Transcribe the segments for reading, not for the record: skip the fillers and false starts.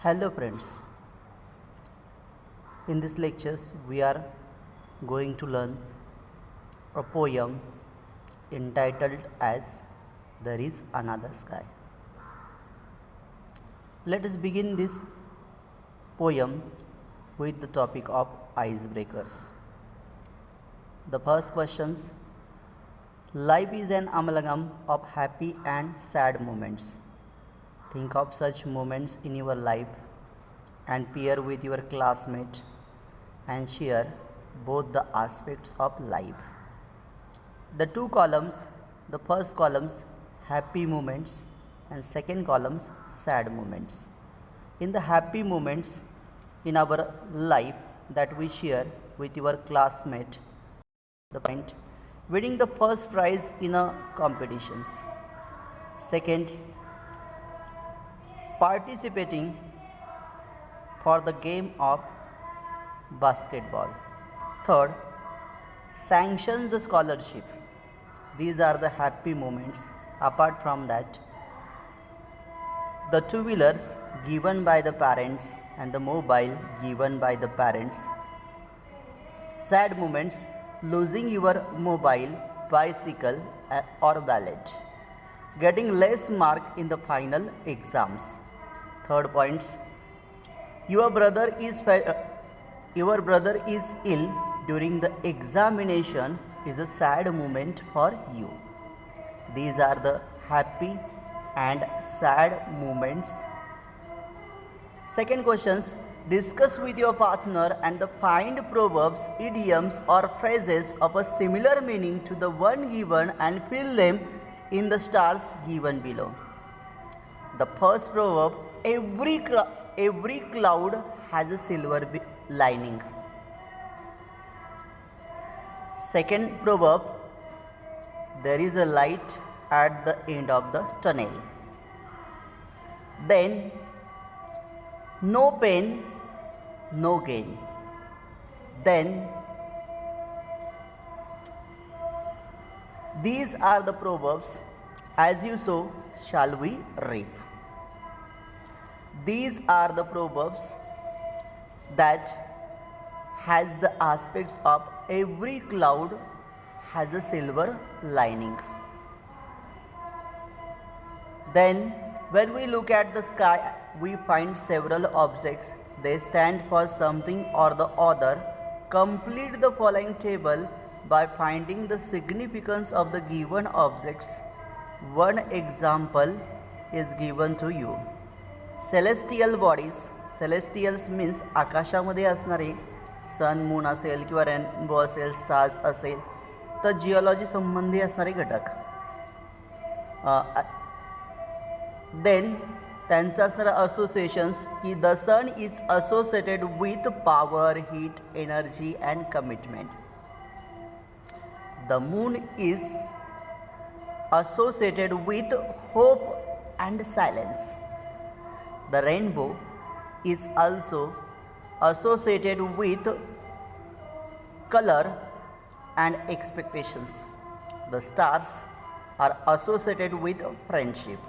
Hello friends, in this lectures we are going to learn a poem entitled as There is Another Sky. Let us begin this poem with the topic of icebreakers. The first questions: life is an amalgam of happy and sad moments. Think of such moments in your life and pair with your classmate and share both the aspects of life. The two columns, the first columns happy moments and second columns sad moments. In the happy moments in our life that we share with your classmate, the point winning the first prize in a competitions. Second, participating for the game of basketball. Third, sanctions the scholarship. These are the happy moments. Apart from that, the two wheelers given by the parents and the mobile given by the parents. Sad moments: losing your mobile, bicycle, or wallet. Getting less mark in the final exams. Third points: your brother is ill during the examination is a sad moment for you. These are the happy and sad moments. Second questions: discuss with your partner and find proverbs, idioms or phrases of a similar meaning to the one given and fill them in the stars given below. The first proverb: every cloud has a silver lining. Second proverb: there is a light at the end of the tunnel. Then, no pain, no gain. Then, these are the proverbs: as you sow shall we reap. These are the proverbs that has the aspects of every cloud has a silver lining. Then when we look at the sky, we find several objects. They stand for something or the other. Complete the following table by finding the significance of the given objects. One example is given to you. Celestial bodies. Celestials means आकाशामध्ये असणारे सन, moon असेल किंवा rainbow असेल, stars असेल, तर geology संबंधी असणारे घटक. देन त्यांचं असणारं असोसिएशन्स की the sun is associated with power, heat, energy and commitment. The moon is associated with hope and silence. The rainbow is also associated with color and expectations. The stars are associated with friendship.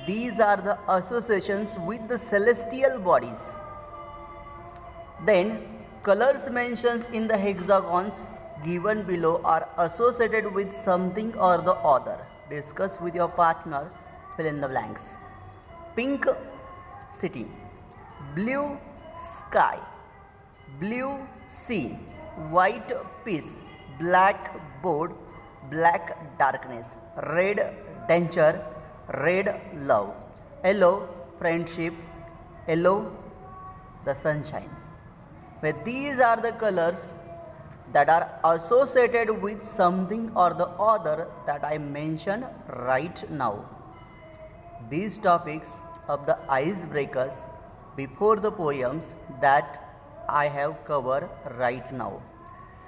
These are the associations with the celestial bodies. Then colors mentioned in the hexagons given below are associated with something or the other. Discuss with your partner, fill in the blanks. Pink, city. Blue, sky. Blue, sea. White, peace. Black, board. Black, darkness. Red, danger. Red, love. Yellow, friendship. Yellow, the sunshine. But these are the colors that are associated with something or the other that I mentioned right now. These topics of the icebreakers before the poems that I have covered right now.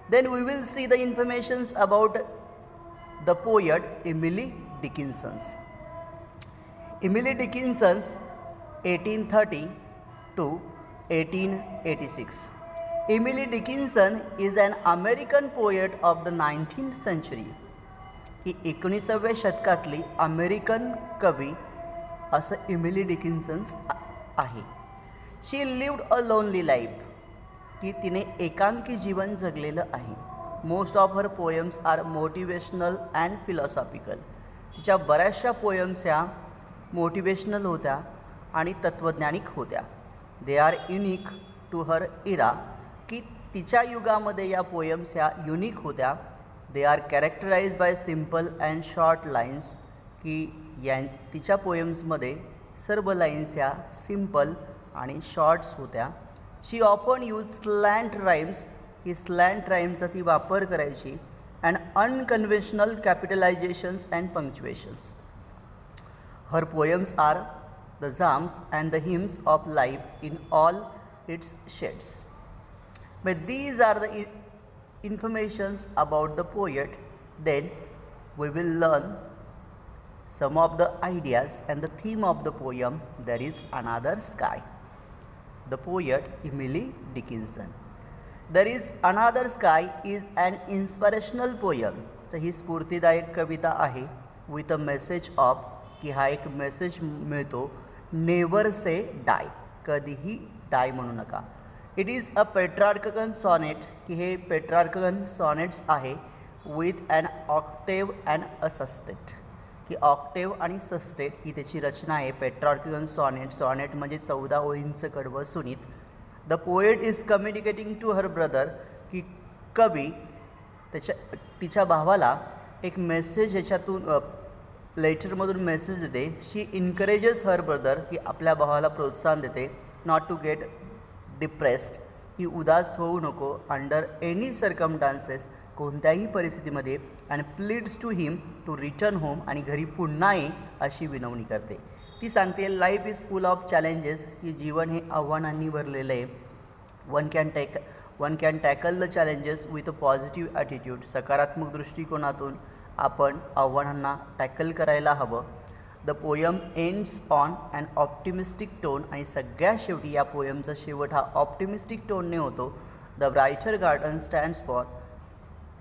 Then we will see the informations about the poet Emily Dickinson. Emily Dickinson 1830 to 1886. Emily Dickinson is an American poet of the 19th century. ही 19व्या शतकातली American कवी असं Emily Dickinson आहे. She lived a lonely life, की तिने एकांकी जीवन जगलेलं आहे. Most of her poems are motivational and philosophical. तिच्या बऱ्याचशा पोएम्स ह्या मोटिवेशनल होत्या आणि तत्त्वज्ञानिक होत्या. They are unique to her era, की तिच्या युगामध्ये या पोएम्स ह्या युनिक होत्या. They are characterize by simple and short lines, की तिच्या पोएम्समध्ये सर्व लाईन्स ह्या सिम्पल आणि शॉर्ट्स होत्या. She often use slant rhymes, की स्लँट राईम्सचा ती वापर करायची. And unconventional capitalisations and punctuations. Her poems are the gems and the hymns of life in all its shades. But these are the informations about the poet. Then we will learn some of the ideas and the theme of the poem, There is Another Sky. The poet Emily Dickinson. There is Another Sky is an inspirational poem. तर ही स्फूर्तिदायक कविता आहे with a message of, की हा एक message मिळतो, never say di, कधीही die म्हणू नका. It is a Petrarchan sonnet, की हे पेट्रार्कन सॉनेट्स आहे with an octave and a sestet, की ऑक्टेव आणि सस्टेट ही त्याची रचना आहे. पेट्रार्कन सॉनेट, सॉनेट म्हणजे 14 ओळींचं कडवं सुनीत. The poet is communicating to her brother, की कवी तिच्या भावाला एक मेसेज ह्याच्यातून लेटरमधून मेसेज देते. शी इन्करेजेस हर ब्रदर, की आपल्या भावाला प्रोत्साहन देते. नॉट टू गेट डिप्रेस्ड, की उदास होऊ नको. अंडर एनी सर्कमस्टान्सेस, कोणत्याही परिस्थितीमध्ये. And pleads to him to return home, आणि घरी पुन्हा ये अशी विनवणी करते. ती सांगते life is full of challenges, की जीवन हे आव्हानांनी भरलेलं आहे. One can tackle the challenges with a positive attitude. सकारात्मक दृष्टिकोनातून आपण आव्हानांना टॅकल करायला हवं. The poem ends on an optimistic tone, आणि सगळ्यात शेवटी या पोयमचा शेवट हा ऑप्टिमिस्टिक टोनने होतो. The brighter garden stands for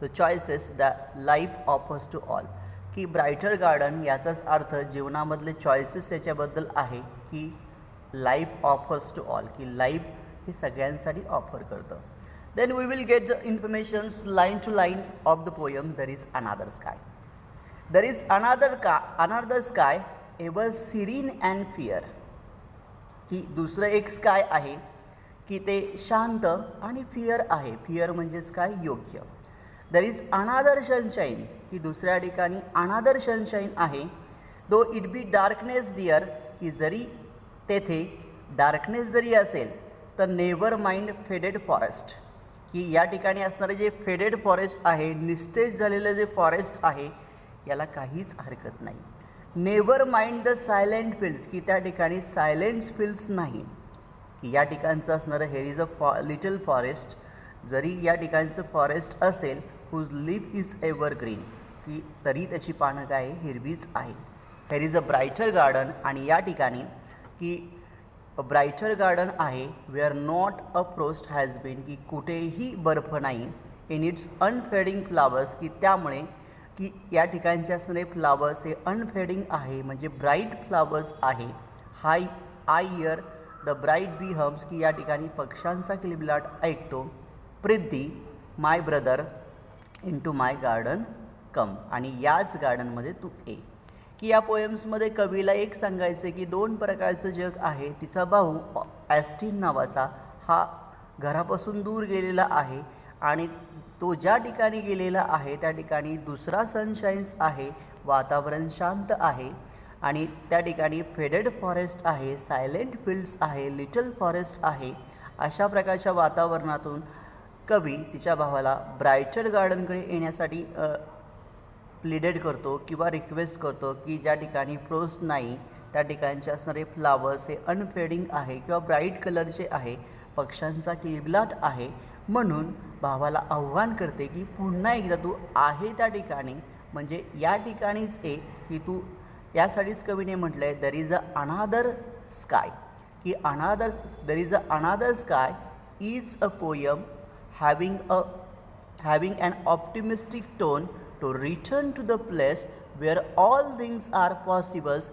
the choices that life offers to all, की ब्रायटर गार्डन याचाच अर्थ जीवनामधले चॉईसेस याच्याबद्दल आहे, की लाईफ ऑफर्स टू ऑल, की लाईफ हे सगळ्यांसाठी ऑफर करतं. Then we will get the informations line to line of the poem there is another sky. There is another sky ever serene and fair, की दुसरं एक स्काय आहे की ते शांत आणि फिअर आहे. फिअर म्हणजेच काय, योग्य. दर इज अनादर सनशाईन, की दुसऱ्या ठिकाणी अनादर सनशाईन आहे. दो इट बी डार्कनेस दिअर, की जरी तेथे डार्कनेस जरी असेल तर नेवर माइंड फेडेड फॉरेस्ट, की या ठिकाणी असणारे जे फेडेड फॉरेस्ट आहे, निस्तेज झालेलं जे फॉरेस्ट आहे, याला काहीच हरकत नाही. Never mind the silent fields, की त्या ठिकाणी सायलेंट फील्ड्स नाही, की या ठिकाणचं असणारं here is a little forest, जरी या ठिकाणचं फॉरेस्ट असेल हुज लिप इज एव्हरग्रीन, की तरी त्याची पानं काय हिरवीच आहे. Here is a brighter garden, आणि या ठिकाणी की ब्रायटर गार्डन आहे where not a frost has been, की कुठेही बर्फ नाही. इन इट्स अनफेडिंग फ्लावर्स, की त्यामुळे की या ठिकाणचे असणारे फ्लावर्स हे अनफेडिंग आहे, म्हणजे ब्राईट फ्लावर्स आहे. I hear the bright bee hums, की या ठिकाणी पक्ष्यांचा किलबिलाट ऐकतो. Prithee my brother into my garden come, आणि याच गार्डनमध्ये तू ये, की या पोएम्समध्ये कवीला एक सांगायचं की 2 प्रकारचं जग आहे. तिचा भाऊ ॲस्टिन नावाचा हा घरापासून दूर गेलेला आहे, आणि तो ज्या ठिकाणी गेलेला आहे त्या ठिकाणी दुसरा सनशाईन्स आहे, वातावरण शांत आहे, आणि त्या ठिकाणी फेडेड फॉरेस्ट आहे, सायलेंट फील्ड्स आहे, लिटल फॉरेस्ट आहे. अशा प्रकारच्या वातावरणातून कवी तिच्या भावाला ब्रायटर गार्डनकडे येण्यासाठी प्लीडेड करतो किंवा रिक्वेस्ट करतो, की ज्या ठिकाणी फ्रोस्ट नाही त्या ठिकाणचे असणारे फ्लावर्स हे अनफेडिंग आहे किंवा ब्राईट कलरचे आहे, पक्ष्यांचा किलबिलाट आहे. म्हणून भावाला आव्हान करते की पुन्हा एकदा तू आहे त्या ठिकाणी, म्हणजे या ठिकाणीच ये, की तू यासाठीच कवीने म्हटलं आहे दर इज अ अनादर स्काय, की दर is a another sky is a poem having an optimistic tone to return to the place where all things are possible.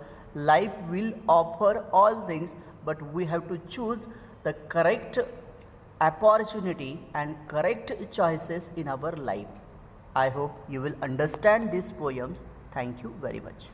Life will offer all things but we have to choose the correct opportunity and correct choices in our life. I hope you will understand these poems. Thank you very much.